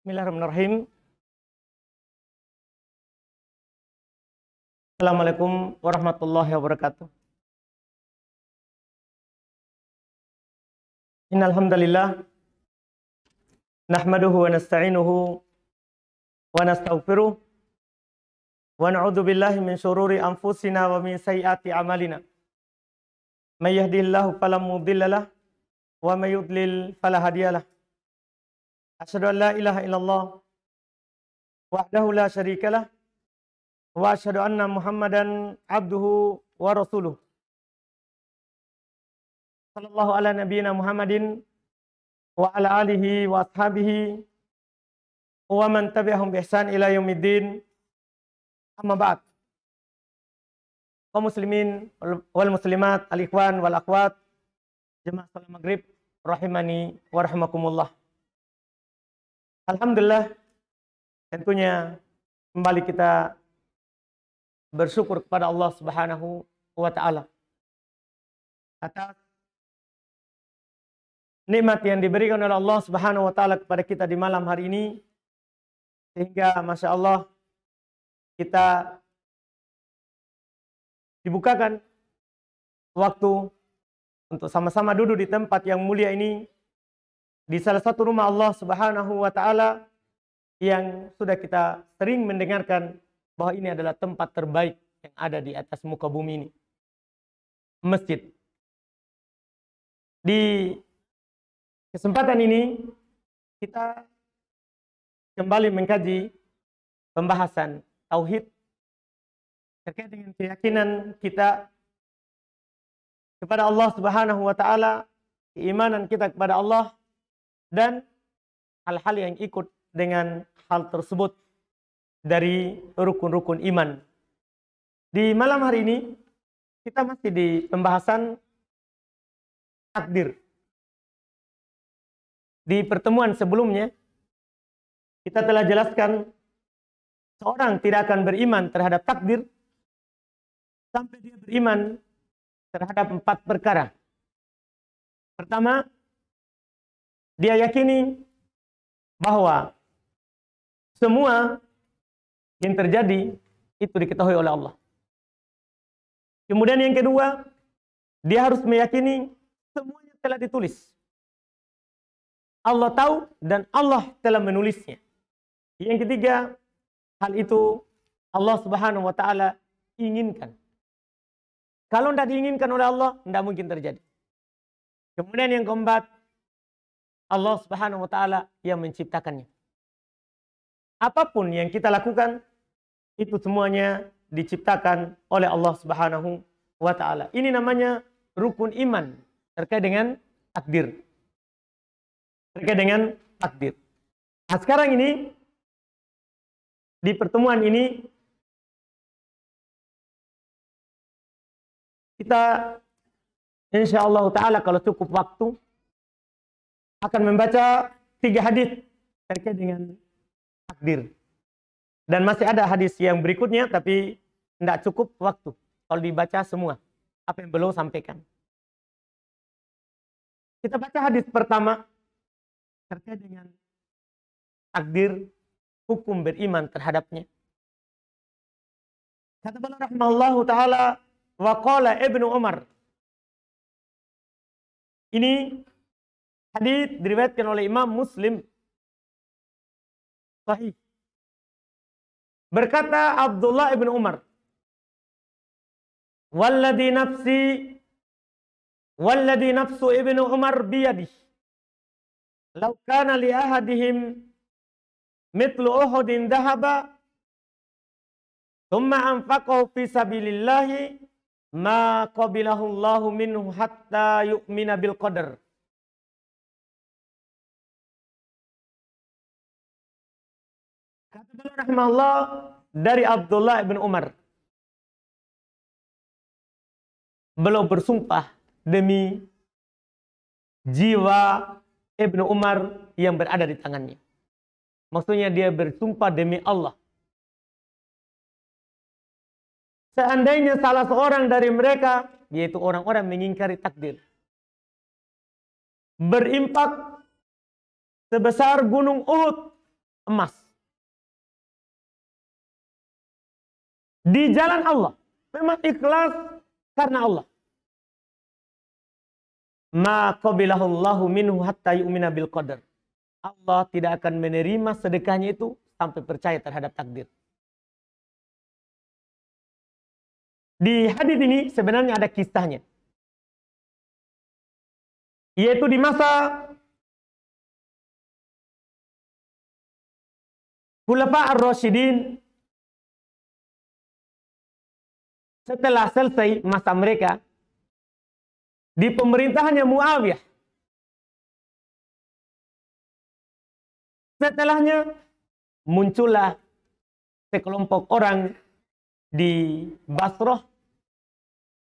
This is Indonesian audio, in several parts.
Bismillahirrahmanirrahim. Assalamualaikum warahmatullahi wabarakatuh. Innal hamdalillah nahmaduhu wa nasta'inuhu wa nastaghfiruh wa na'udzu billahi min syururi anfusina wa min sayyiati a'malina. May yahdihillahu fala mudhillalah wa may yudlil fala hadiyalah. Asyhadu an la ilaha illallah wahdahu la syarikalah wa asyhadu anna Muhammadan abduhu wa rasuluh. Sallallahu ala nabiyyina Muhammadin wa ala alihi wa ashabihi wa man tabi'ahum bi ihsan ila yaumiddin. Amma ba'd. Kaum muslimin wal muslimat, al-ikhwan wal akhwat, jemaah salat maghrib rahimani wa rahimakumullah. Alhamdulillah, tentunya kembali kita bersyukur kepada Allah Subhanahu wa ta'ala atas nikmat yang diberikan oleh Allah Subhanahu wa ta'ala kepada kita di malam hari ini, sehingga Masya Allah kita dibukakan waktu untuk sama-sama duduk di tempat yang mulia ini, di salah satu rumah Allah Subhanahu wa ta'ala yang sudah kita sering mendengarkan bahwa ini adalah tempat terbaik yang ada di atas muka bumi ini, masjid. Di kesempatan ini kita kembali mengkaji pembahasan tauhid terkait dengan keyakinan kita kepada Allah Subhanahu wa ta'ala, keimanan kita kepada Allah, dan hal-hal yang ikut dengan hal tersebut dari rukun-rukun iman. Di malam hari ini kita masih di pembahasan takdir. Di pertemuan sebelumnya kita telah jelaskan seorang tidak akan beriman terhadap takdir sampai dia beriman terhadap 4 perkara. Pertama, dia yakini bahwa semua yang terjadi itu diketahui oleh Allah. Kemudian yang kedua, dia harus meyakini semuanya telah ditulis. Allah tahu dan Allah telah menulisnya. Yang ketiga, hal itu Allah Subhanahu wa ta'ala inginkan. Kalau tidak diinginkan oleh Allah, tidak mungkin terjadi. Kemudian yang keempat, Allah Subhanahu wa ta'ala yang menciptakannya. Apapun yang kita lakukan, itu semuanya diciptakan oleh Allah Subhanahu wa ta'ala. Ini namanya rukun iman terkait dengan takdir. Terkait dengan takdir. Nah, sekarang ini, di pertemuan ini, kita insyaallah ta'ala kalau cukup waktu akan membaca 3 hadis terkait dengan takdir. Dan masih ada hadis yang berikutnya, tapi tidak cukup waktu kalau dibaca semua apa yang belum sampaikan. Kita baca hadis pertama terkait dengan takdir, hukum beriman terhadapnya. Kata beliau rahimahullahu ta'ala, wa qala Ibnu Umar. Ini hadis diriwayatkan oleh Imam Muslim. Sahih. Berkata Abdullah ibn Umar, walladhi nafsu ibnu Umar biyadih, law kana li ahadihim mithlu Uhudin dhahaba thumma anfaqahu fi sabilillahi ma qabilahu Allahu minhu hatta yu'mina bil qadar. Kata beliau rahimahullah dari Abdullah bin Umar. Beliau bersumpah demi jiwa Ibnu Umar yang berada di tangannya. Maksudnya dia bersumpah demi Allah. Seandainya salah seorang dari mereka, yaitu orang-orang mengingkari takdir, berimpak sebesar gunung Uhud emas. Di jalan Allah. Memang ikhlas karena Allah. Ma qabilahullahu minhu hatta yu'mina bil qadar. Allah tidak akan menerima sedekahnya itu sampai percaya terhadap takdir. Di hadis ini sebenarnya ada kisahnya. Yaitu di masa Khulafa ar-Rasyidin, setelah selesai masa mereka, di pemerintahannya Muawiyah. Setelahnya muncullah sekelompok orang di Basrah,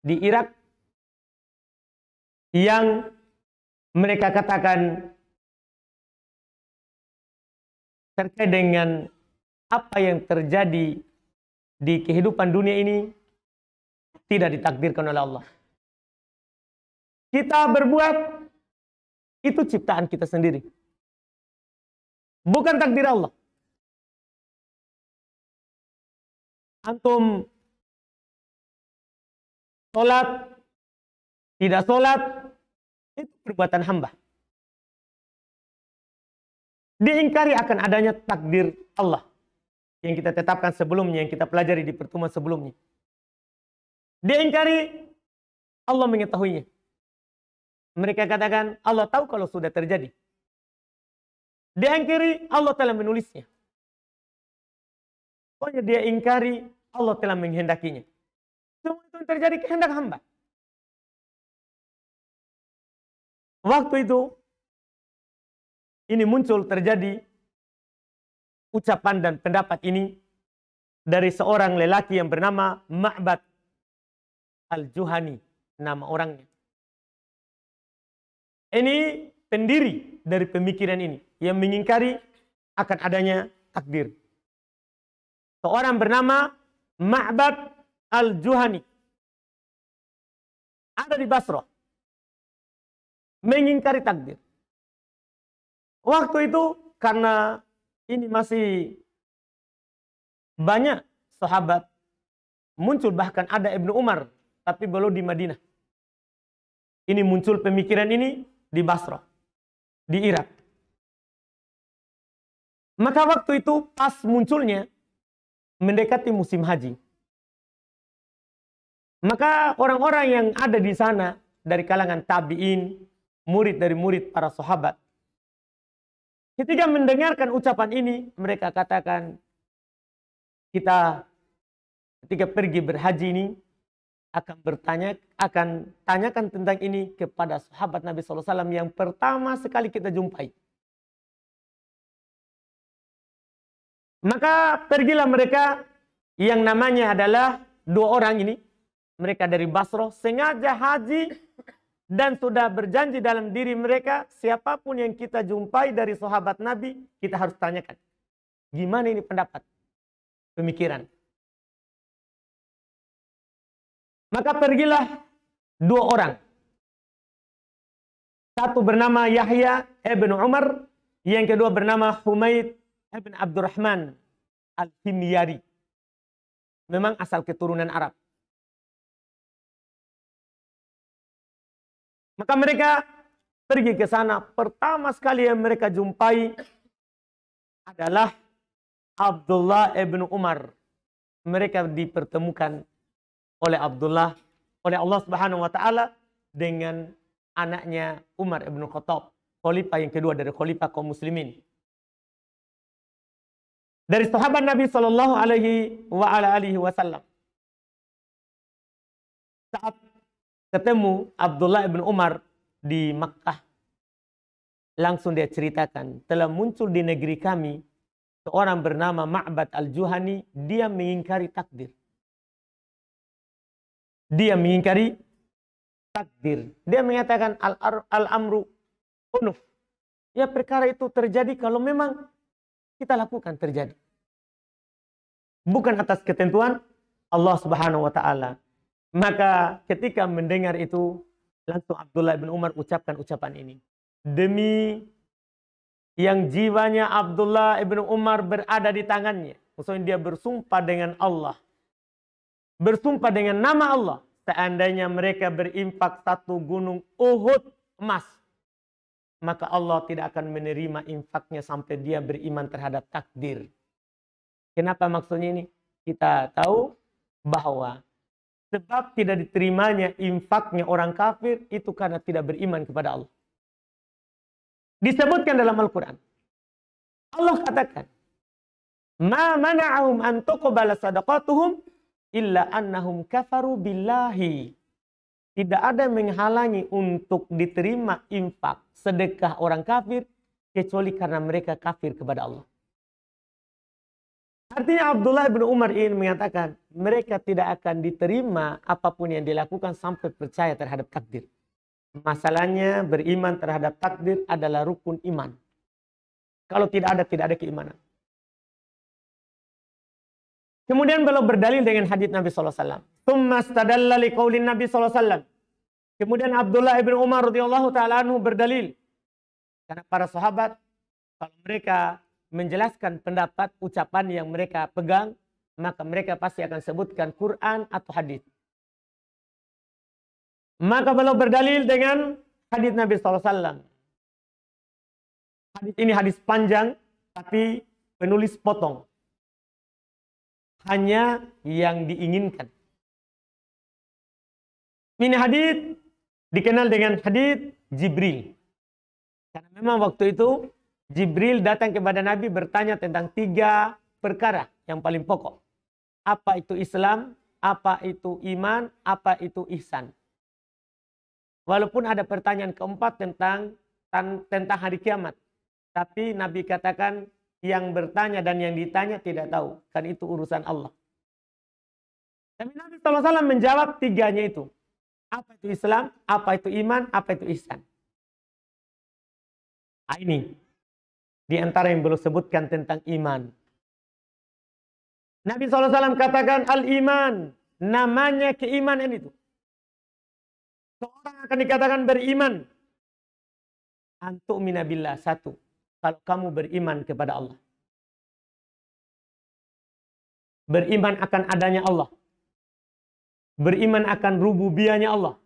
di Irak, yang mereka katakan terkait dengan apa yang terjadi di kehidupan dunia ini tidak ditakdirkan oleh Allah. Kita berbuat, itu ciptaan kita sendiri. Bukan takdir Allah. Antum sholat, tidak sholat, itu perbuatan hamba. Diingkari akan adanya takdir Allah yang kita tetapkan sebelumnya, yang kita pelajari di pertemuan sebelumnya. Diingkari, Allah mengetahuinya. Mereka katakan, Allah tahu kalau sudah terjadi. Diingkari, Allah telah menulisnya. Pokoknya dia ingkari, Allah telah menghendakinya. Semua itu terjadi kehendak hamba. Waktu itu, ini muncul terjadi ucapan dan pendapat ini dari seorang lelaki yang bernama Ma'bad Al-Juhani, nama orangnya. Ini pendiri dari pemikiran ini yang mengingkari akan adanya takdir. Seorang bernama Ma'bad Al-Juhani ada di Basrah, mengingkari takdir. Waktu itu karena ini masih banyak sahabat, muncul bahkan ada Ibnu Umar, tapi belum di Madinah. Ini muncul pemikiran ini di Basrah, di Irak. Maka waktu itu pas munculnya mendekati musim haji. Maka orang-orang yang ada di sana dari kalangan tabi'in, murid dari murid para sahabat, ketika mendengarkan ucapan ini, mereka katakan, kita ketika pergi berhaji ini akan tanyakan tentang ini kepada sahabat Nabi SAW yang pertama sekali kita jumpai. Maka pergilah mereka yang namanya adalah dua orang ini. Mereka dari Basrah sengaja haji dan sudah berjanji dalam diri mereka, siapapun yang kita jumpai dari sahabat Nabi, kita harus tanyakan. Gimana ini pendapat? Pemikiran. Maka pergilah dua orang. Satu bernama Yahya ibn Umar, yang kedua bernama Humaid ibn Abdurrahman Al-Himyari. Memang asal keturunan Arab. Maka mereka pergi ke sana. Pertama sekali yang mereka jumpai adalah Abdullah ibn Umar. Mereka dipertemukan oleh Abdullah, oleh Allah Subhanahu wa taala dengan anaknya Umar ibn Khattab, khalifah yang kedua dari khalifah kaum muslimin. Dari sahabat Nabi sallallahu alaihi wasallam. Saat ketemu Abdullah ibn Umar di Makkah, langsung dia ceritakan, telah muncul di negeri kami seorang bernama Ma'bad Al-Juhani, dia mengingkari takdir. Dia mengingkari takdir. Dia mengatakan al-amru unuf. Ya, perkara itu terjadi kalau memang kita lakukan terjadi. Bukan atas ketentuan Allah Subhanahu wa taala. Maka ketika mendengar itu, langsung Abdullah bin Umar ucapkan ucapan ini. Demi yang jiwanya Abdullah ibn Umar berada di tangannya. Maksudnya dia bersumpah dengan Allah. Bersumpah dengan nama Allah. Seandainya mereka berimpak satu gunung Uhud emas, maka Allah tidak akan menerima infaknya sampai dia beriman terhadap takdir. Kenapa maksudnya ini? Kita tahu bahwa sebab tidak diterimanya infaknya orang kafir itu karena tidak beriman kepada Allah. Disebutkan dalam Al-Quran. Allah katakan, "Ma mana'ahum an tuqbala sadaqatuhum illa annahum kafaru billahi." Tidak ada yang menghalangi untuk diterima infak sedekah orang kafir kecuali karena mereka kafir kepada Allah. Artinya Abdullah bin Umar ini mengatakan mereka tidak akan diterima apapun yang dilakukan sampai percaya terhadap takdir. Masalahnya beriman terhadap takdir adalah rukun iman. Kalau tidak ada keimanan. Kemudian beliau berdalil dengan hadits Nabi SAW. Tsumma istadalla liqaulin Nabi SAW. Kemudian Abdullah bin Umar radhiyallahu ta'ala anhu berdalil. Karena para sahabat, kalau mereka menjelaskan pendapat ucapan yang mereka pegang, maka mereka pasti akan sebutkan Quran atau hadis. Maka beliau berdalil dengan hadis Nabi SAW. Hadis ini hadis panjang, tapi penulis potong. Hanya yang diinginkan. Ini hadis dikenal dengan hadis Jibril. Karena memang waktu itu Jibril datang kepada Nabi bertanya tentang 3 perkara yang paling pokok. Apa itu Islam, apa itu iman, apa itu ihsan. Walaupun ada pertanyaan keempat tentang hari kiamat. Tapi Nabi katakan yang bertanya dan yang ditanya tidak tahu. Kan itu urusan Allah. Tapi Nabi SAW menjawab 3-nya itu. Apa itu Islam, apa itu iman, apa itu ihsan. Ini di antara yang belum sebutkan tentang iman. Nabi SAW katakan al-iman. Namanya keimanan itu. Seorang akan dikatakan beriman. Antu'mina billah. 1. Kalau kamu beriman kepada Allah. Beriman akan adanya Allah. Beriman akan rububiyahnya Allah.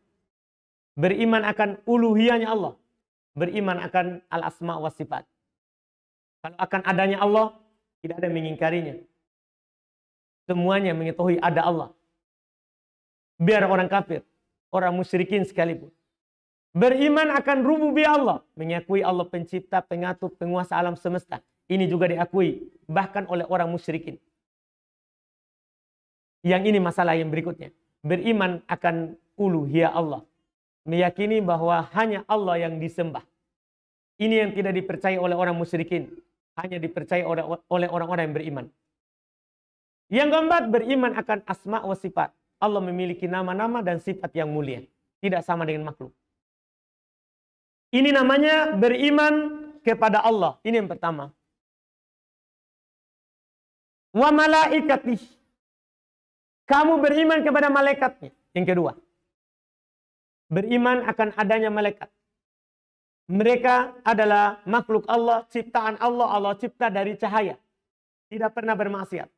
Beriman akan uluhiyahnya Allah. Beriman akan al-asma wa sifat. Kalau akan adanya Allah, tidak ada yang mengingkarinya. Semuanya mengetahui ada Allah. Biar orang kafir, orang musyrikin sekalipun. Beriman akan rububiyah Allah. Mengakui Allah pencipta, pengatur, penguasa alam semesta. Ini juga diakui. Bahkan oleh orang musyrikin. Yang ini masalah yang berikutnya. Beriman akan uluhiyah Allah. Meyakini bahwa hanya Allah yang disembah. Ini yang tidak dipercaya oleh orang musyrikin. Hanya dipercaya oleh orang-orang yang beriman. Yang keempat, beriman akan asma wa sifat. Allah memiliki nama-nama dan sifat yang mulia. Tidak sama dengan makhluk. Ini namanya beriman kepada Allah. Ini yang pertama. Wa malaikatih. Kamu beriman kepada malaikatnya. Yang kedua. Beriman akan adanya malaikat. Mereka adalah makhluk Allah, ciptaan Allah. Allah cipta dari cahaya. Tidak pernah bermaksiat.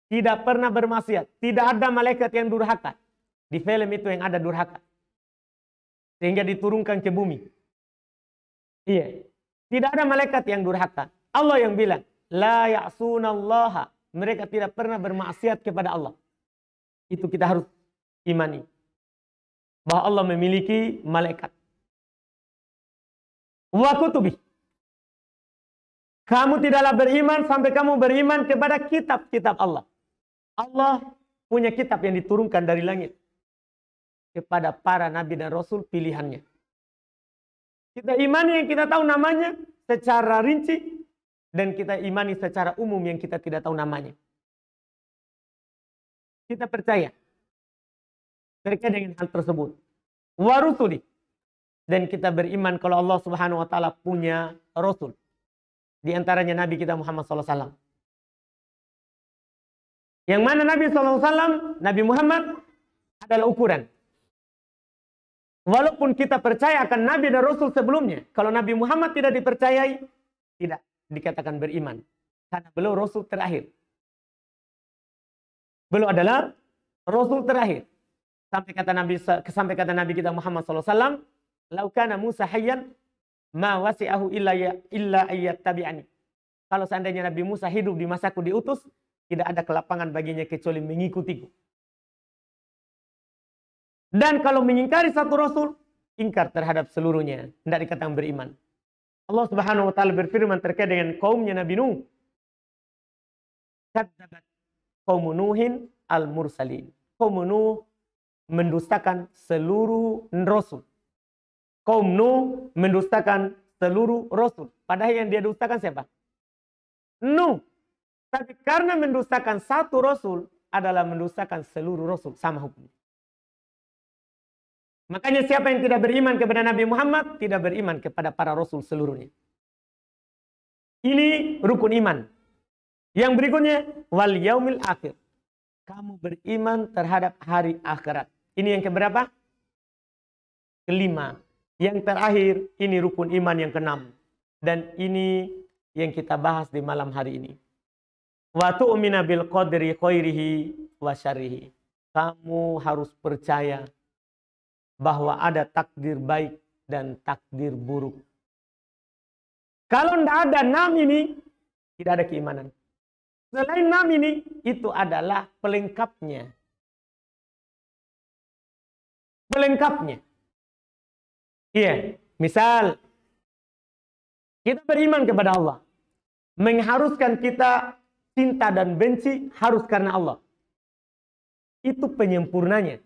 Tidak pernah bermaksiat. Tidak ada malaikat yang durhaka. Di film itu yang ada durhaka. Sehingga diturunkan ke bumi. Iya. Tidak ada malaikat yang durhaka. Allah yang bilang, la ya'sunallaha. Mereka tidak pernah bermaksiat kepada Allah. Itu kita harus imani. Bahwa Allah memiliki malaikat. Wa kutubi. Kamu tidaklah beriman sampai kamu beriman kepada kitab-kitab Allah. Allah punya kitab yang diturunkan dari langit. Kepada para nabi dan rasul pilihannya. Kita imani yang kita tahu namanya secara rinci. Dan kita imani secara umum yang kita tidak tahu namanya. Kita percaya. Terkait dengan hal tersebut. Wa rusuli. Dan kita beriman kalau Allah Subhanahu wa taala punya rasul. Di antaranya Nabi kita Muhammad SAW. Yang mana Nabi SAW, Nabi Muhammad adalah ukuran. Walaupun kita percaya akan Nabi dan Rasul sebelumnya, kalau Nabi Muhammad tidak dipercayai, tidak dikatakan beriman. Karena beliau Rasul terakhir. Beliau adalah Rasul terakhir. Sampai kata Nabi kita Muhammad SAW, "Lau kana Musa hayyan, ma wasi'ahu illa ayyattabi'ani." Kalau seandainya Nabi Musa hidup di masaku diutus, tidak ada kelapangan baginya kecuali mengikutiku. Dan kalau mengingkari satu Rasul, ingkar terhadap seluruhnya. Tidak dikatakan beriman. Allah Subhanahu wa Ta'ala berfirman terkait dengan kaumnya Nabi Nuh. Kadzabat qaum Nuhin al-mursalin. Kaum Nuh mendustakan seluruh Rasul. Kaum Nuh mendustakan seluruh Rasul. Padahal yang dia dustakan siapa? Nuh. Tapi karena mendustakan satu Rasul adalah mendustakan seluruh Rasul. Sama hukumnya. Makanya siapa yang tidak beriman kepada Nabi Muhammad, tidak beriman kepada para Rasul seluruhnya. Ini rukun iman. Yang berikutnya, wal yaumil akhir. Kamu beriman terhadap hari akhirat. Ini yang keberapa? Kelima. Yang terakhir, ini rukun iman yang keenam. Dan ini yang kita bahas di malam hari ini. Wa tu'mina bil qadri khairihi wa syarrihi. Kamu harus percaya bahwa ada takdir baik dan takdir buruk. Kalau tidak ada 6 ini, tidak ada keimanan. Selain 6 ini, itu adalah pelengkapnya. Pelengkapnya. Iya, misal kita beriman kepada Allah. Mengharuskan kita cinta dan benci harus karena Allah. Itu penyempurnanya.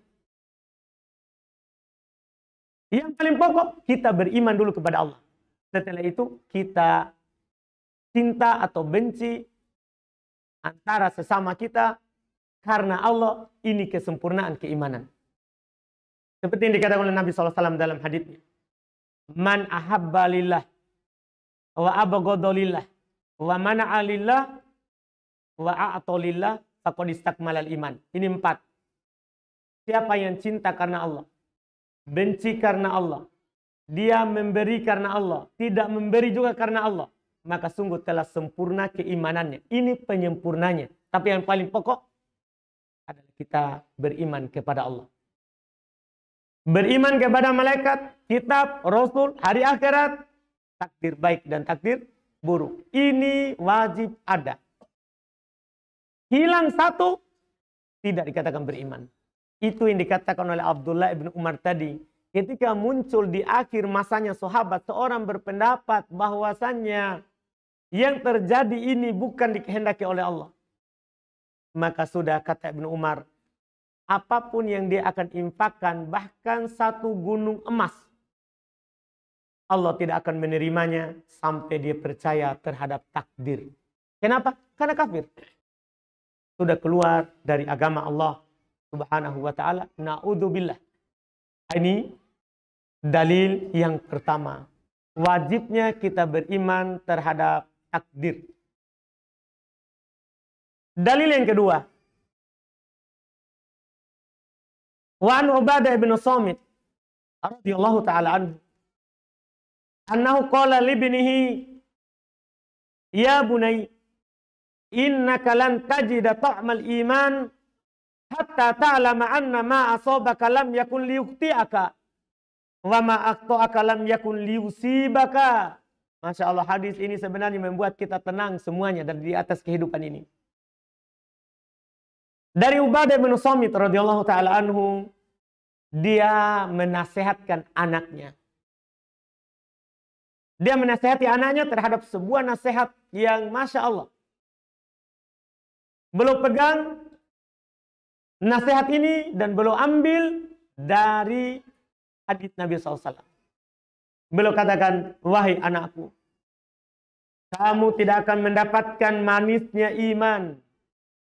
Yang paling pokok, kita beriman dulu kepada Allah. Setelah itu, kita cinta atau benci antara sesama kita karena Allah. Ini kesempurnaan keimanan. Seperti yang dikatakan oleh Nabi SAW dalam haditsnya. Man ahabba lillah wa abghadha lillah wa mana'a lillah wa a'ta lillah faqad istakmalal iman. Ini 4. Siapa yang cinta karena Allah, benci karena Allah, dia memberi karena Allah, tidak memberi juga karena Allah, maka sungguh telah sempurna keimanannya. Ini penyempurnanya. Tapi yang paling pokok adalah kita beriman kepada Allah. Beriman kepada malaikat, kitab, rasul, hari akhirat, takdir baik dan takdir buruk. Ini wajib ada. Hilang satu, tidak dikatakan beriman. Itu yang dikatakan oleh Abdullah ibn Umar tadi. Ketika muncul di akhir masanya sahabat, seorang berpendapat bahwasannya yang terjadi ini bukan dikehendaki oleh Allah. Maka sudah kata Ibnu Umar, apapun yang dia akan infakkan, bahkan 1 gunung emas, Allah tidak akan menerimanya sampai dia percaya terhadap takdir. Kenapa? Karena kafir. Sudah keluar dari agama Allah Subhanahu wa ta'ala. Na'udzubillah. Ini dalil yang pertama. Wajibnya kita beriman terhadap takdir. Dalil yang kedua. Wa an Ubadah bin Samit radhiyallahu ta'ala anhu. Annahu qala li ibnihi, ya bunay, innaka lan tajida ta'mal iman hatta ta'lama anna ma asabaka lam yakun liyukhti'aka wa ma akhta'aka lam yakun liyusibaka. Masya Allah, hadis ini sebenarnya membuat kita tenang semuanya dari di atas kehidupan ini. Dari Ubadah bin Samit radhiyallahu ta'ala anhu, dia menasehatkan anaknya. Dia menasehati anaknya terhadap sebuah nasihat yang Masya Allah. Beliau pegang nasihat ini dan beliau ambil dari hadits Nabi SAW. Beliau katakan, wahai anakku, kamu tidak akan mendapatkan manisnya iman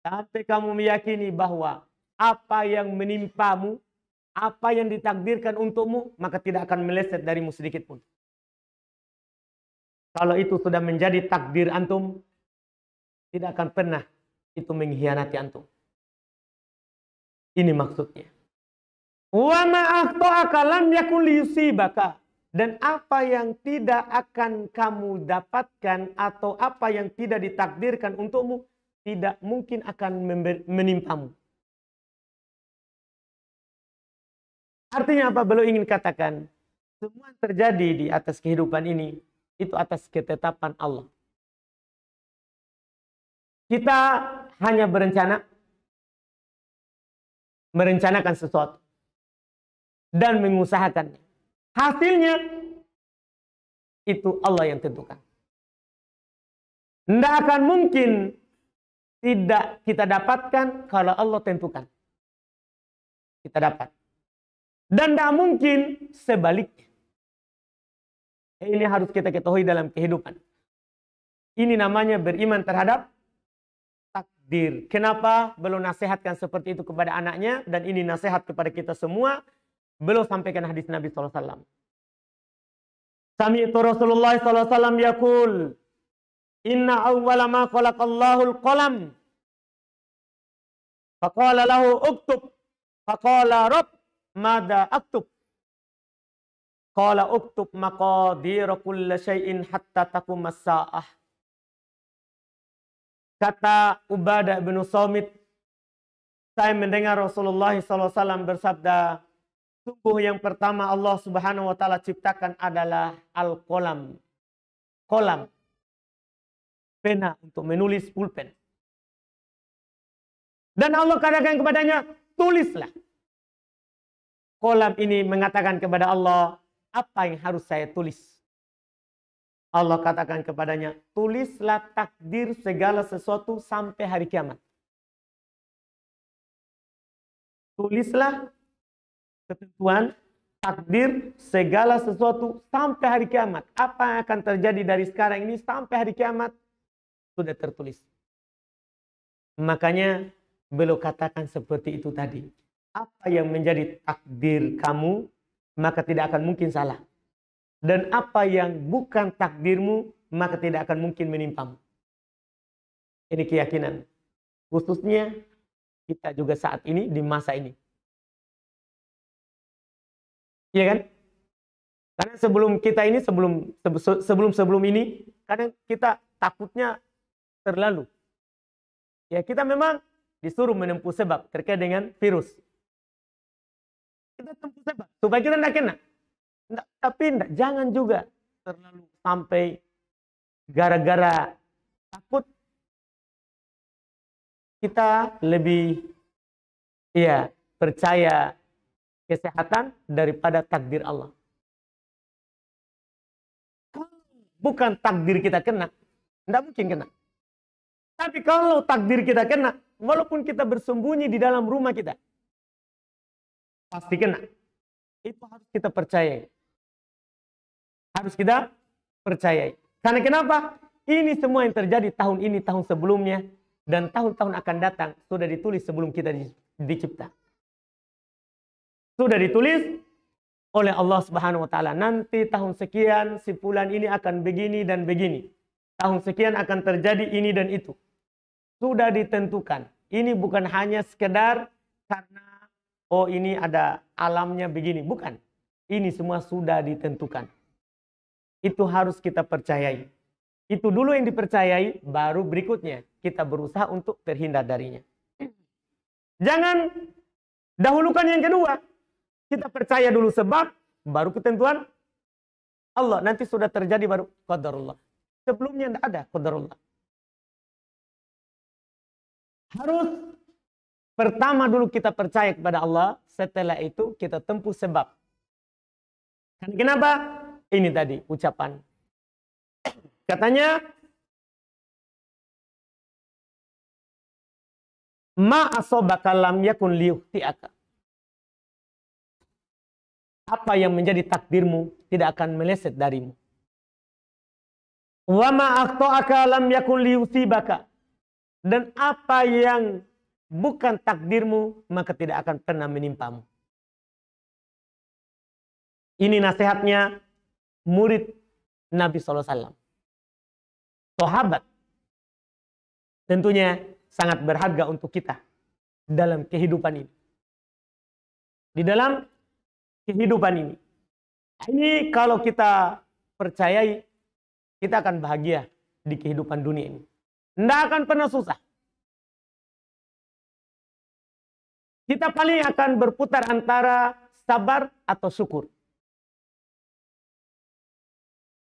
sampai kamu meyakini bahwa apa yang menimpamu, apa yang ditakdirkan untukmu, maka tidak akan meleset darimu sedikit pun. Kalau itu sudah menjadi takdir antum, tidak akan pernah itu mengkhianati antum. Ini maksudnya. Wa ma akhta'aka lam yakun liyusibaka. Dan apa yang tidak akan kamu dapatkan atau apa yang tidak ditakdirkan untukmu tidak mungkin akan menimpamu. Artinya apa? Beliau ingin katakan, semua yang terjadi di atas kehidupan ini itu atas ketetapan Allah. Kita hanya merencanakan sesuatu dan mengusahakannya. Hasilnya itu Allah yang tentukan. Tidak akan mungkin tidak kita dapatkan kalau Allah tentukan. Kita dapat. Dan tidak mungkin sebaliknya. Ini harus kita ketahui dalam kehidupan. Ini namanya beriman terhadap takdir. Kenapa beliau nasihatkan seperti itu kepada anaknya? Dan ini nasihat kepada kita semua. Beliau sampaikan hadis Nabi SAW. Sami'tu Rasulullah SAW yaqul, inna awwala ma khalaqallahu al-qalam. Faqala lahu uktub. Faqala Rabb, mada aktub? Qala uktub maqadir kulli syai'in hatta taqum as-sa'ah. Kata Ubadah bin Samit, saya mendengar Rasulullah SAW bersabda, sungguh yang pertama Allah Subhanahu wa taala ciptakan adalah al-qalam. Qalam. Pena untuk menulis, pulpen. Dan Allah katakan kepadanya, tulislah. Qalam ini mengatakan kepada Allah, apa yang harus saya tulis? Allah katakan kepadanya, tulislah takdir segala sesuatu sampai hari kiamat. Tulislah ketentuan takdir segala sesuatu sampai hari kiamat. Apa yang akan terjadi dari sekarang ini sampai hari kiamat sudah tertulis. Makanya beliau katakan seperti itu tadi. Apa yang menjadi takdir kamu, maka tidak akan mungkin salah. Dan apa yang bukan takdirmu, maka tidak akan mungkin menimpamu. Ini keyakinan. Khususnya kita juga saat ini, di masa ini. Iya kan? Karena sebelum kita ini, sebelum ini, kadang kita takutnya terlalu. Ya, kita memang disuruh menempuh sebab terkait dengan virus. Kita tempuh sebab supaya kita tidak kena. Tapi jangan juga terlalu sampai gara-gara takut kita lebih percaya kesehatan daripada takdir Allah. Bukan takdir kita kena, tidak mungkin kena. Tapi kalau takdir kita kena, walaupun kita bersembunyi di dalam rumah kita, pasti kena. Itu harus kita percayai. Harus kita percayai. Karena kenapa? Ini semua yang terjadi tahun ini, tahun sebelumnya, dan tahun-tahun akan datang, sudah ditulis sebelum kita dicipta. Sudah ditulis oleh Allah Subhanahu wa taala. Nanti tahun sekian, si bulan ini akan begini dan begini. Tahun sekian akan terjadi ini dan itu. Sudah ditentukan. Ini bukan hanya sekedar karena ini ada alamnya begini. Bukan. Ini semua sudah ditentukan. Itu harus kita percayai. Itu dulu yang dipercayai, baru berikutnya kita berusaha untuk terhindar darinya. Jangan dahulukan yang kedua. Kita percaya dulu sebab, baru ketentuan Allah. Nanti sudah terjadi baru qadarullah. Sebelumnya tidak ada qadarullah. Harus pertama dulu kita percaya kepada Allah. Setelah itu kita tempuh sebab. Kenapa? Ini tadi ucapan. Katanya, ma asobaka lam yakun liyukhti'aka. Apa yang menjadi takdirmu tidak akan meleset darimu. Wa ma akhta'aka lam yakun liyusibaka. Dan apa yang bukan takdirmu, maka tidak akan pernah menimpamu. Ini nasihatnya murid Nabi SAW. Sahabat. Tentunya sangat berharga untuk kita dalam kehidupan ini. di dalam kehidupan ini. Ini kalau kita percayai, kita akan bahagia di kehidupan dunia ini. Tidak akan pernah susah. Kita paling akan berputar antara sabar atau syukur.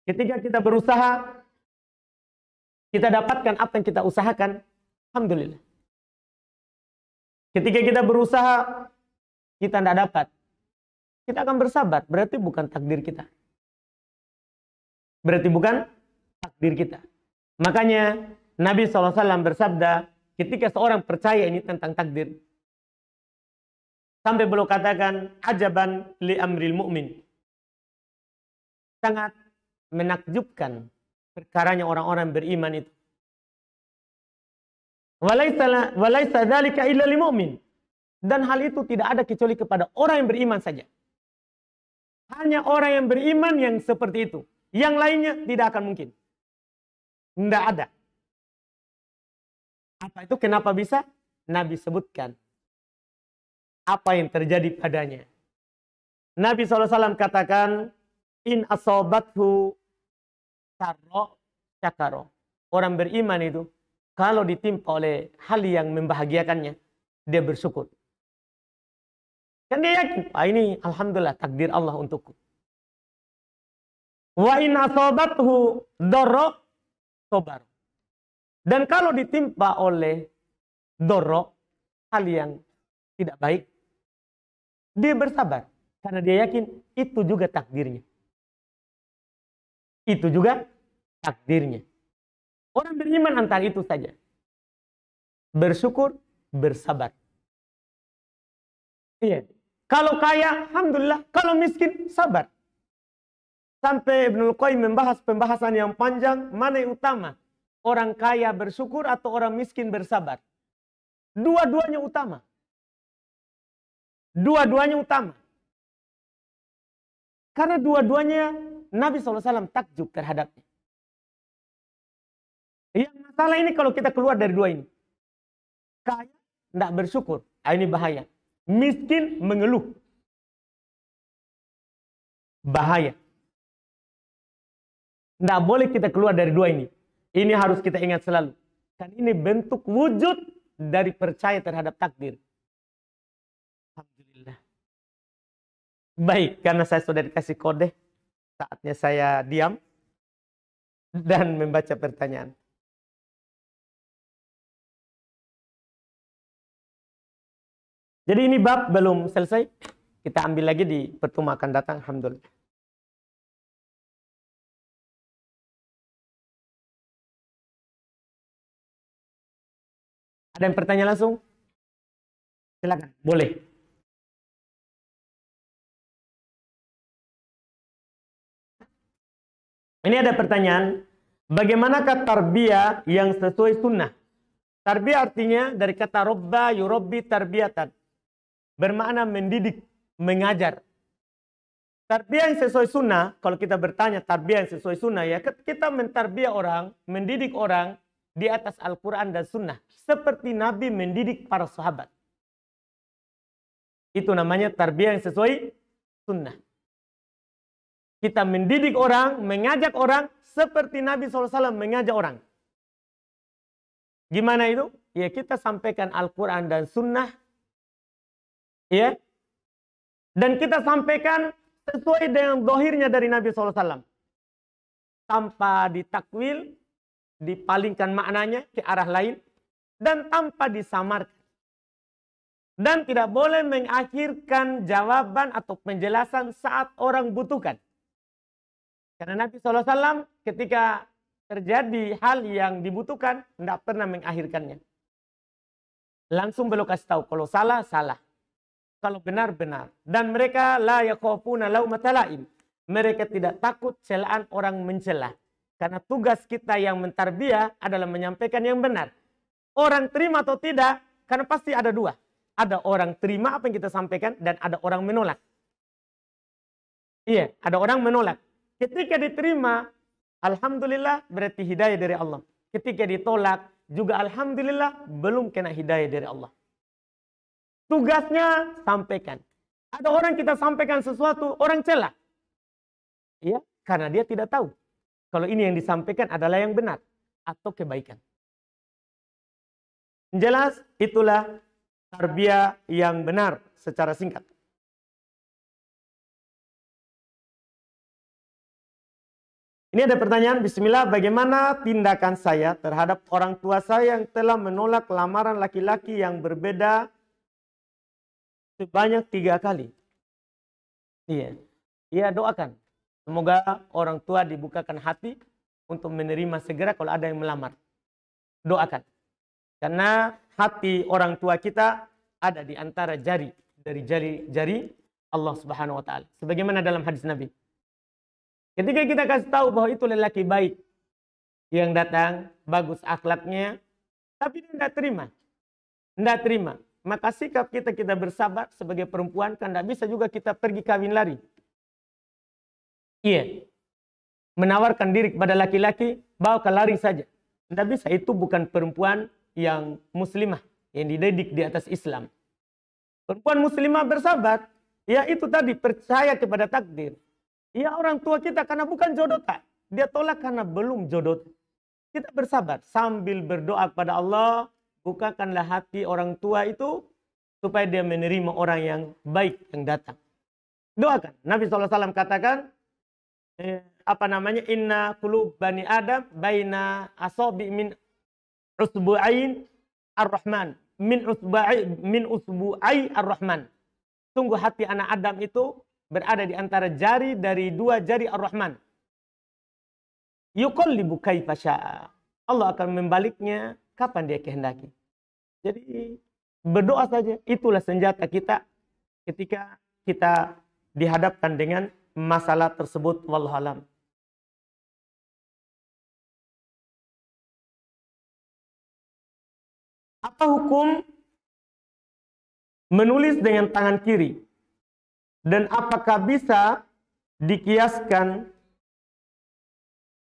Ketika kita berusaha, kita dapatkan apa yang kita usahakan, alhamdulillah. Ketika kita berusaha, kita tidak dapat, kita akan bersabar. Berarti bukan takdir kita. Berarti bukan takdir kita. Makanya Nabi SAW bersabda, ketika seorang percaya ini tentang takdir, sampai beliau katakan, ajaban li amril mu'min. Sangat menakjubkan perkaranya orang-orang beriman itu. Walaisa dzalika illa lil mu'min. Dan hal itu tidak ada kecuali kepada orang yang beriman saja. Hanya orang yang beriman yang seperti itu. Yang lainnya tidak akan mungkin. Tidak ada. Apa itu? Kenapa bisa? Nabi sebutkan apa yang terjadi padanya. Nabi SAW katakan, in asobathu sarro syakaro. Orang beriman itu, kalau ditimpa oleh hal yang membahagiakannya, dia bersyukur. Kan dia yakin, ini alhamdulillah takdir Allah untukku. Wa in asobathu dorro sobar. Dan kalau ditimpa oleh dorro, hal yang tidak baik, dia bersabar. Karena dia yakin itu juga takdirnya. Itu juga takdirnya. Orang beriman antara itu saja. Bersyukur, bersabar. Iya. Kalau kaya, alhamdulillah. Kalau miskin, sabar. Sampai Ibnul Qayyim membahas pembahasan yang panjang, mana yang utama? Orang kaya bersyukur atau orang miskin bersabar? Dua-duanya utama. Dua-duanya utama. Karena dua-duanya Nabi SAW takjub terhadapnya. Yang masalah ini kalau kita keluar dari dua ini. Kaya, tidak bersyukur. Ini bahaya. Miskin, mengeluh. Bahaya. Tidak boleh kita keluar dari dua ini. Ini harus kita ingat selalu. Dan ini bentuk wujud dari percaya terhadap takdir. Alhamdulillah. Baik, karena saya sudah dikasih kode, saatnya saya diam dan membaca pertanyaan. Jadi ini bab belum selesai. Kita ambil lagi di pertemuan akan datang. Alhamdulillah. Ada yang bertanya langsung? Silakan, boleh. Ini ada pertanyaan, bagaimanakah tarbiyah yang sesuai sunnah? Tarbiyah artinya dari kata robba yurobbi tarbiyatan. Bermakna mendidik, mengajar. Tarbiyah yang sesuai sunnah, kalau kita bertanya tarbiyah yang sesuai sunnah, ya kita mentarbiyah orang, mendidik orang di atas Al-Quran dan sunnah. Seperti Nabi mendidik para sahabat. Itu namanya tarbiyah yang sesuai sunnah. Kita mendidik orang, mengajak orang seperti Nabi SAW mengajak orang. Gimana itu? Ya kita sampaikan Al-Quran dan sunnah. Ya. Dan kita sampaikan sesuai dengan zahirnya dari Nabi SAW. Tanpa ditakwil, dipalingkan maknanya ke arah lain. Dan tanpa disamarkan. Dan tidak boleh mengakhirkan jawaban atau penjelasan saat orang butuhkan. Karena Nabi SAW ketika terjadi hal yang dibutuhkan, tidak pernah mengakhirkannya. Langsung beliau kasih tahu, kalau salah, salah. Kalau benar, benar. Dan mereka la yakhafuna laumata laim. Mereka tidak takut celaan orang mencela. Karena tugas kita yang mentarbiyah adalah menyampaikan yang benar. Orang terima atau tidak, karena pasti ada dua. Ada orang terima apa yang kita sampaikan, dan ada orang menolak. Iya, ada orang menolak. Ketika diterima, alhamdulillah berarti hidayah dari Allah. Ketika ditolak, juga alhamdulillah belum kena hidayah dari Allah. Tugasnya sampaikan. Ada orang kita sampaikan sesuatu, orang celah. Ya, karena dia tidak tahu kalau ini yang disampaikan adalah yang benar atau kebaikan. Jelas itulah tarbiyah yang benar secara singkat. Ini ada pertanyaan, bismillah, bagaimana tindakan saya terhadap orang tua saya yang telah menolak lamaran laki-laki yang berbeda sebanyak 3 kali? Iya, iya, doakan. Semoga orang tua dibukakan hati untuk menerima segera kalau ada yang melamar. Doakan. Karena hati orang tua kita ada di antara jari, dari jari Allah Subhanahu wa taala. Sebagaimana dalam hadis Nabi. Ketika kita kasih tahu bahwa itu lelaki baik yang datang, bagus akhlaknya, tapi dia tidak terima. Tidak terima. Maka sikap kita bersabar sebagai perempuan, kan tidak bisa juga kita pergi kawin lari. Iya. Menawarkan diri kepada laki-laki, bawa ke lari saja. Tidak bisa, itu bukan perempuan yang muslimah, yang dididik di atas Islam. Perempuan muslimah bersabar, ya itu tadi, percaya kepada takdir. Ya orang tua kita karena bukan jodoh tak. Dia tolak karena belum jodoh. Kita bersabar sambil berdoa kepada Allah. Bukakanlah hati orang tua itu supaya dia menerima orang yang baik yang datang. Doakan. Nabi SAW katakan, inna qulub bani Adam baina asabi min usbu'ain ar-Rahman. Min usbu'ai ar-Rahman. Sungguh hati anak Adam itu berada di antara jari dari 2 jari Ar-Rahman. Yuqallibu kaifa syaa. Allah akan membaliknya kapan dia kehendaki. Jadi berdoa saja, itulah senjata kita ketika kita dihadapkan dengan masalah tersebut, wallahu alam. Apa hukum menulis dengan tangan kiri? Dan apakah bisa dikiaskan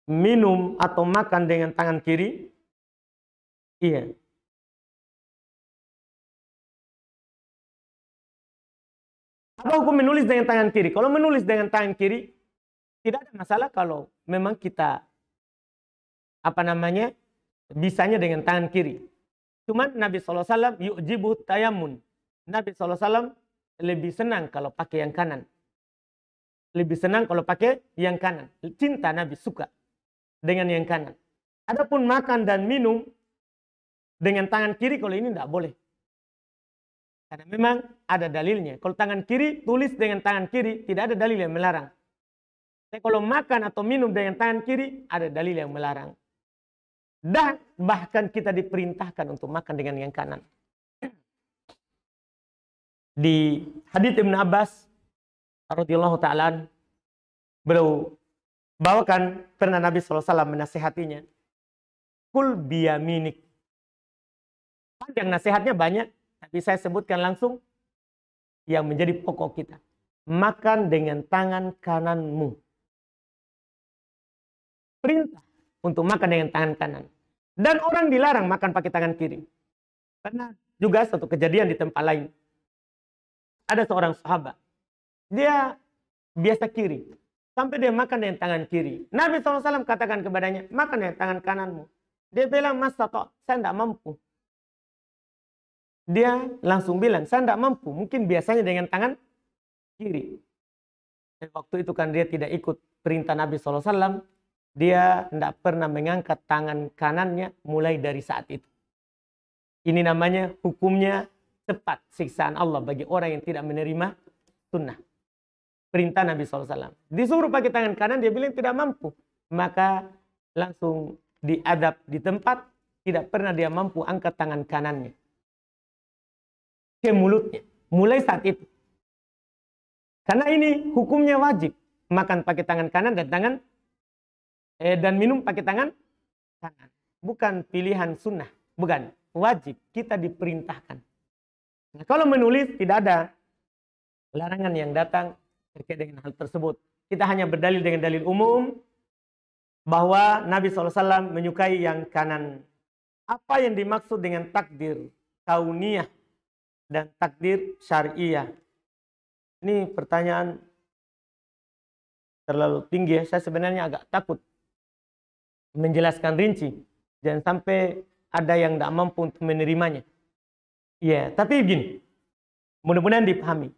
minum atau makan dengan tangan kiri? Iya. Apa hukum menulis dengan tangan kiri? Kalau menulis dengan tangan kiri, tidak ada masalah kalau memang kita, bisanya dengan tangan kiri. Cuman Nabi SAW yu'jibu tayamun. Nabi SAW lebih senang kalau pakai yang kanan. Lebih senang kalau pakai yang kanan. Cinta Nabi suka dengan yang kanan. Adapun makan dan minum dengan tangan kiri, kalau ini tidak boleh. Karena memang ada dalilnya. Kalau tangan kiri, tulis dengan tangan kiri, tidak ada dalil yang melarang. Tapi kalau makan atau minum dengan tangan kiri, ada dalil yang melarang. Dan bahkan kita diperintahkan untuk makan dengan yang kanan. Di hadits Ibn Abbas radhiyallahu ta'ala, beliau bawakan pernah Nabi SAW menasihatinya, kul biyaminik. Panjang nasihatnya banyak, tapi saya sebutkan langsung yang menjadi pokok kita. Makan dengan tangan kananmu. Perintah untuk makan dengan tangan kanan. Dan orang dilarang makan pakai tangan kiri. Karena juga satu kejadian di tempat lain. Ada seorang sahabat, dia biasa kiri, sampai dia makan dengan tangan kiri. Nabi SAW katakan kepadanya, makan dengan tangan kananmu. Dia bilang, mas Sato, saya tidak mampu. Dia langsung bilang, saya tidak mampu, mungkin biasanya dengan tangan kiri. Dan waktu itu kan dia tidak ikut perintah Nabi SAW, dia tidak pernah mengangkat tangan kanannya mulai dari saat itu. Ini namanya hukumnya cepat siksaan Allah bagi orang yang tidak menerima sunnah. Perintah Nabi SAW. Disuruh pakai tangan kanan, dia bilang tidak mampu. Maka langsung diadab di tempat, tidak pernah dia mampu angkat tangan kanannya ke mulutnya. Mulai saat itu. Karena ini hukumnya wajib. Makan pakai tangan kanan dan minum pakai tangan kanan. Bukan pilihan sunnah. Bukan. Wajib. Kita diperintahkan. Nah, kalau menulis tidak ada larangan yang datang terkait dengan hal tersebut. Kita hanya berdalil dengan dalil umum bahwa Nabi SAW menyukai yang kanan. Apa yang dimaksud dengan takdir kauniyah dan takdir syariah? Ini pertanyaan terlalu tinggi ya. Saya sebenarnya agak takut menjelaskan rinci. Jangan sampai ada yang tidak mampu untuk menerimanya. Ya, tapi begini. Mudah-mudahan dipahami.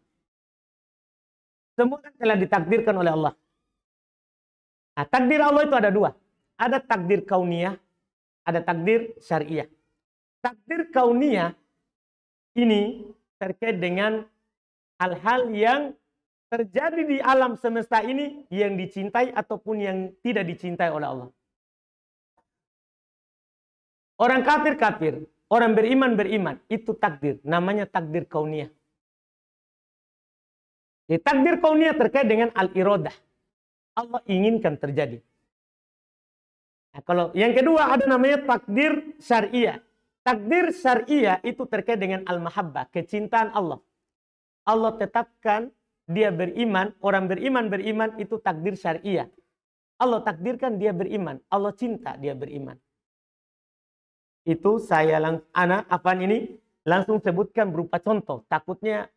Semua kan telah ditakdirkan oleh Allah. Nah, takdir Allah itu ada dua. Ada takdir kauniyah, ada takdir syariah. Takdir kauniyah ini terkait dengan hal-hal yang terjadi di alam semesta ini yang dicintai ataupun yang tidak dicintai oleh Allah. Orang kafir, orang beriman, itu takdir. Namanya takdir kauniyah. Jadi, takdir kauniyah terkait dengan al-iradah. Allah inginkan terjadi. Nah, kalau yang kedua ada namanya takdir syariah. Takdir syariah itu terkait dengan al-mahabbah, kecintaan Allah. Allah tetapkan dia beriman, orang beriman itu takdir syariah. Allah takdirkan dia beriman, Allah cinta dia beriman. Itu saya langsung sebutkan berupa contoh. Takutnya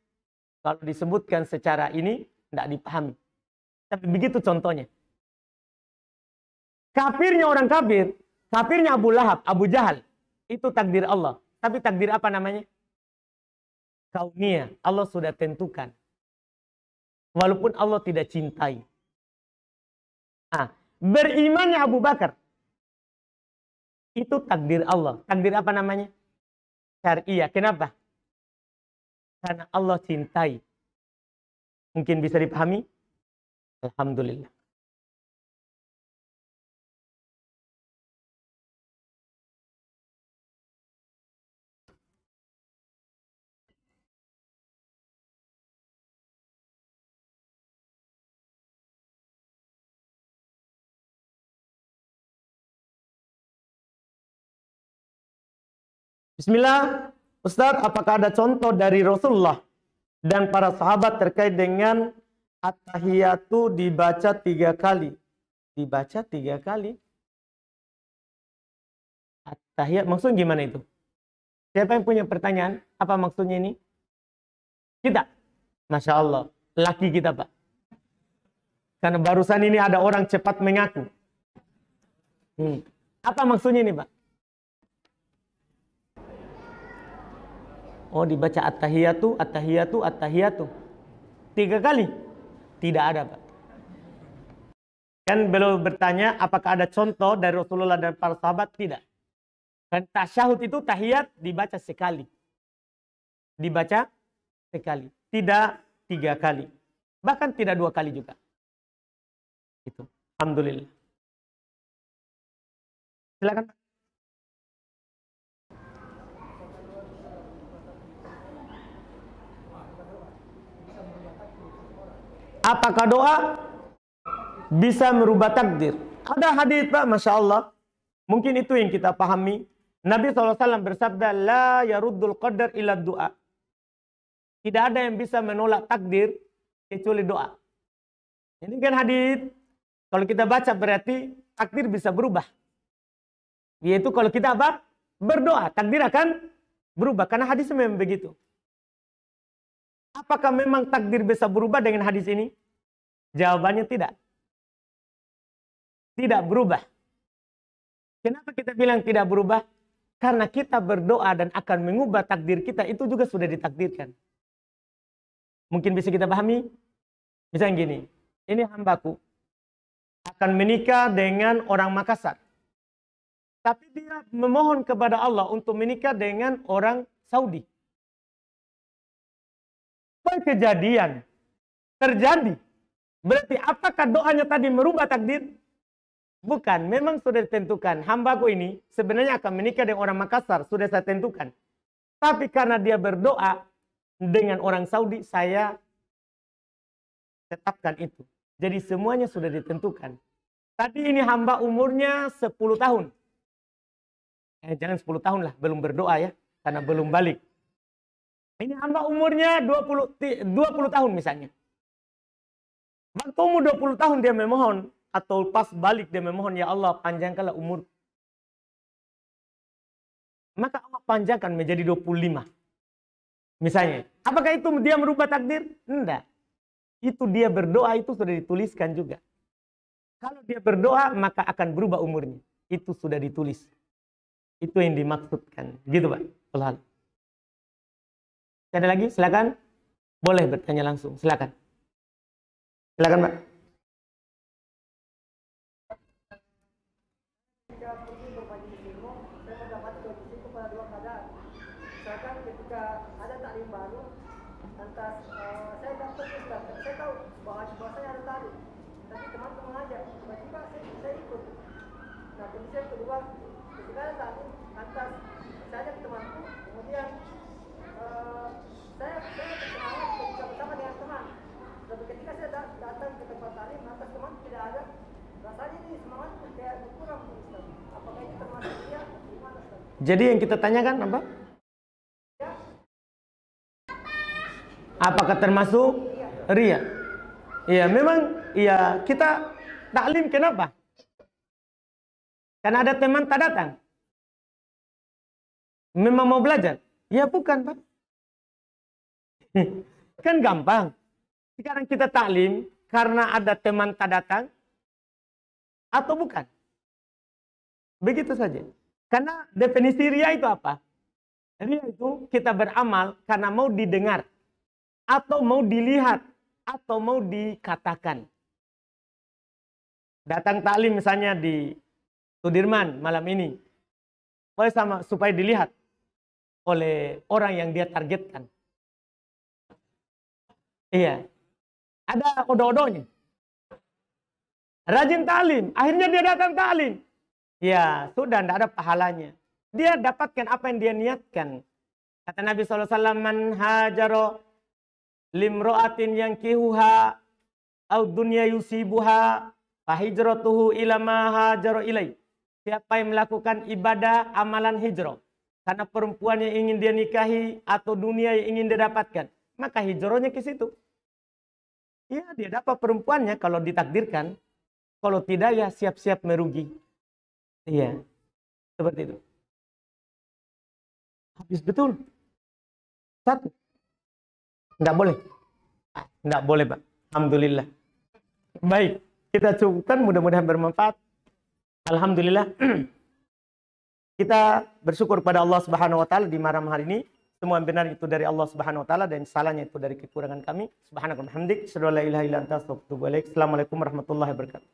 kalau disebutkan secara ini tidak dipahami. Tapi begitu contohnya. Kafirnya orang kafir, kafirnya Abu Lahab, Abu Jahal, itu takdir Allah. Tapi takdir apa namanya? Kauniyah. Allah sudah tentukan. Walaupun Allah tidak cintai. Nah, berimannya Abu Bakar, itu takdir Allah. Takdir apa namanya? Syariah. Kenapa? Karena Allah cintai. Mungkin bisa dipahami? Alhamdulillah. Bismillah. Ustaz, apakah ada contoh dari Rasulullah dan para sahabat terkait dengan at-tahiyatu dibaca 3 kali? Dibaca 3 kali? At-tahiyat maksudnya gimana itu? Siapa yang punya pertanyaan? Apa maksudnya ini? Kita. Masya Allah. Laki kita, Pak. Karena barusan ini ada orang cepat mengaku. Apa maksudnya ini, Pak? Oh, dibaca at-tahiyatu, at-tahiyatu, at-tahiyatu 3 kali? Tidak ada, Pak. Kan beliau bertanya, apakah ada contoh dari Rasulullah dan para sahabat? Tidak. Dan tasyahud itu tahiyat dibaca sekali. Dibaca sekali. Tidak 3 kali. Bahkan tidak 2 kali juga. Itu. Alhamdulillah. Silakan. Apakah doa bisa merubah takdir? Ada hadis, Pak, Masya Allah. Mungkin itu yang kita pahami. Nabi SAW bersabda, La yaruddul qadar illa doa. Tidak ada yang bisa menolak takdir kecuali doa. Ini kan hadis. Kalau kita baca berarti takdir bisa berubah. Yaitu kalau kita apa? Berdoa, takdir akan berubah. Karena hadisnya memang begitu. Apakah memang takdir bisa berubah dengan hadis ini? Jawabannya tidak. Tidak berubah. Kenapa kita bilang tidak berubah? Karena kita berdoa dan akan mengubah takdir kita, itu juga sudah ditakdirkan. Mungkin bisa kita pahami? Misalnya gini, ini hambaku akan menikah dengan orang Makassar. Tapi dia memohon kepada Allah untuk menikah dengan orang Saudi. Kejadian terjadi. Berarti apakah doanya tadi merubah takdir? Bukan, memang sudah ditentukan. Hambaku ini sebenarnya akan menikah dengan orang Makassar, sudah saya tentukan. Tapi karena dia berdoa dengan orang Saudi, saya tetapkan itu. Jadi semuanya sudah ditentukan. Tadi ini hamba umurnya 10 tahun. Jangan 10 tahun lah, belum berdoa ya, karena belum balik. Ini hamba umurnya 20 tahun misalnya. Waktu umur 20 tahun dia memohon, atau pas balik dia memohon, ya Allah panjangkanlah umur. Maka Allah panjangkan menjadi 25. Misalnya. Apakah itu dia merubah takdir? Tidak. itu dia berdoa itu sudah dituliskan juga. Kalau dia berdoa, maka akan berubah umurnya. Itu sudah ditulis. Itu yang dimaksudkan. Gitu, Pak. Allah. Ada lagi? Silakan. Boleh bertanya langsung. Silakan. Silakan, Pak. Ketika pergi bermajelis ilmu, saya mendapati kondisi itu pada dua keadaan. Misalkan ketika ada taklim baru, lantas saya dapat saya tahu bahwasanya ada taklim, tapi teman-teman mengajak, tiba-tiba saya ikut. Nah, kondisi yang kedua, ketika ada taklim, lantas saya ajak temanku, kemudian saya bersemangat ketika bersama dengan teman. Tapi ketika saya datang ke tempat taklim, lantas teman tidak ada, rasanya ini semangat kayak berkurang, Ustaz. Apakah ini termasuk ria? Gimana, Ustaz? Jadi yang kita tanyakan apa? Ya, Apakah termasuk ria? Iya, memang iya kita taklim kenapa? Karena ada teman tak datang. Memang mau belajar? Ya bukan, Pak. Kan gampang. Sekarang kita taklim karena ada teman tak datang atau bukan? Begitu saja. Karena definisi ria itu apa? Ria itu kita beramal karena mau didengar, atau mau dilihat, atau mau dikatakan. Datang taklim misalnya di Sudirman malam ini, supaya dilihat oleh orang yang dia targetkan. Iya, ada odo-odonya. Rajin taklim, akhirnya dia datang taklim. Ya, sudah tidak ada pahalanya. Dia dapatkan apa yang dia niatkan. Kata Nabi SAW, man hajaro limro'atin yang kihuha au dunya yusibuha fahijratuhu ila ma hajaro ilai. Siapa yang melakukan ibadah amalan hijrah karena perempuan yang ingin dia nikahi atau dunia yang ingin dia dapatkan, maka hijrahnya ke situ. Ya, dia dapat perempuannya kalau ditakdirkan. Kalau tidak, ya siap-siap merugi. Iya, seperti itu. Habis betul. Satu. Tidak boleh. Tidak boleh, Pak. Alhamdulillah. Baik, kita cukupkan. Mudah-mudahan bermanfaat. Alhamdulillah. Kita bersyukur pada Allah Subhanahu wa taala di malam hari ini. Semua yang benar itu dari Allah Subhanahu wa taala dan salahnya itu dari kekurangan kami. Subhanakallahumma hamdik, asyhadu an la ilaha illa anta astaghfiruka wa atubu ilaik. Assalamualaikum warahmatullahi wabarakatuh.